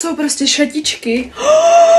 Jsou prostě šatičky.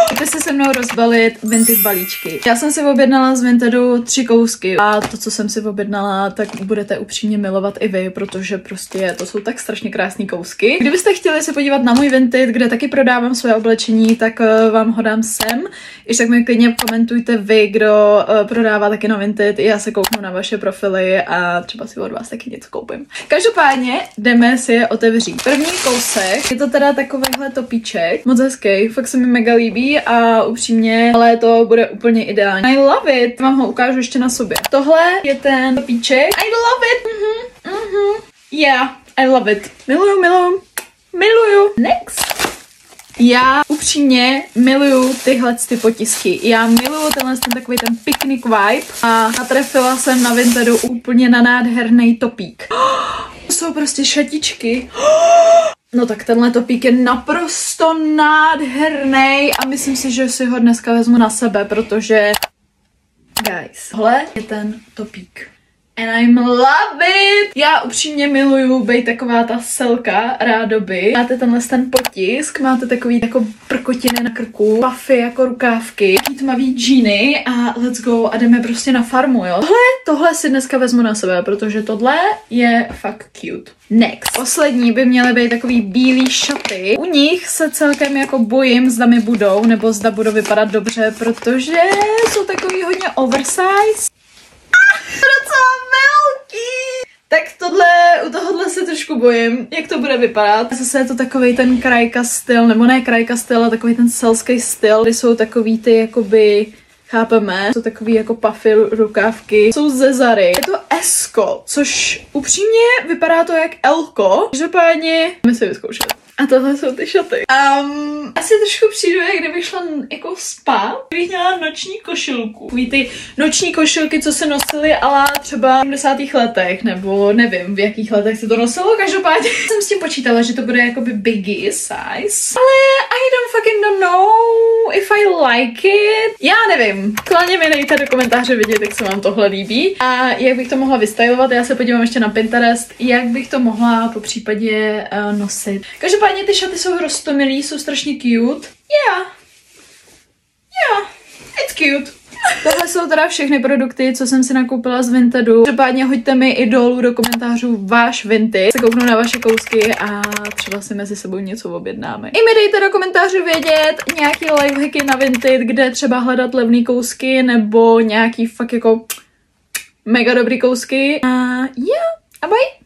Pojďte se se mnou rozbalit Vinted balíčky. Já jsem si objednala z Vintedu 3 kousky a to, co jsem si objednala, tak budete upřímně milovat i vy, protože prostě to jsou tak strašně krásné kousky. Kdybyste chtěli se podívat na můj Vinted, kde taky prodávám své oblečení, tak vám ho dám sem. Když tak mi klidně komentujte vy, kdo prodává taky na Vinted, já se kouknu na vaše profily a třeba si od vás taky něco koupím. Každopádně jdeme si je otevřít. První kousek, je to teda takovýhle topíček. Moc hezký, fakt se mi mega líbí a upřímně, ale to bude úplně ideální. I love it, vám ho ukážu ještě na sobě. Tohle je ten topíček. I love it, yeah, I love it. Miluju, miluju, miluju. Next. Já upřímně miluju tyhle ty potisky. Já miluju ten takový ten picnic vibe a natrefila jsem na Vintedu úplně na nádherný topík. To jsou prostě šatičky. No tak tenhle topík je naprosto nádherný a myslím si, že si ho dneska vezmu na sebe, protože guys, tohle je ten topík. And I'm love it! Já upřímně miluju být taková ta selka rádoby. Máte tenhle ten potisk, máte takový jako prkotiny na krku, puffy jako rukávky, tmavý džíny a let's go a jdeme prostě na farmu, jo. Tohle si dneska vezmu na sebe, protože tohle je fakt cute. Next. Poslední by měly být takový bílý šaty. U nich se celkem jako bojím, zda mi budou, nebo zda budou vypadat dobře, protože jsou takový hodně oversize. Docela velký! Tak u tohohle se trošku bojím, jak to bude vypadat. Zase je to takovej ten krajka styl, nebo ne krajka styl, ale takový ten selský styl, kdy jsou takový ty jakoby, chápeme, jsou takový jako puffy rukávky, jsou ze Zary. Je to S-ko, což upřímně vypadá to jak L-ko. Každopádně jdeme si vyzkoušet. A tohle jsou ty šaty. Asi trošku přijdu, jak kdybych šla jako spát. Kdybych měla noční košilku. Takový ty noční košilky, co se nosily, ale třeba v 70. letech, nebo nevím, v jakých letech se to nosilo. Každopádně jsem s tím počítala, že to bude jakoby biggie size. Ale I don't know if I like it. Já nevím. Klidně mi dejte do komentáře vidět, jak se vám tohle líbí. A jak bych to mohla vystylovat. Já se podívám ještě na Pinterest, jak bych to mohla po případě nosit. Každopádně ty šaty jsou roztomilý, jsou strašně cute. Yeah, it's cute. Tohle jsou teda všechny produkty, co jsem si nakoupila z Vintedu. Každopádně hoďte mi i dolů do komentářů váš Vinted. Se kouknu na vaše kousky a třeba si mezi sebou něco objednáme. I mi dejte do komentářů vědět nějaký lifehacky na Vinted, kde třeba hledat levný kousky nebo nějaký fakt jako mega dobrý kousky. A yeah, a bye.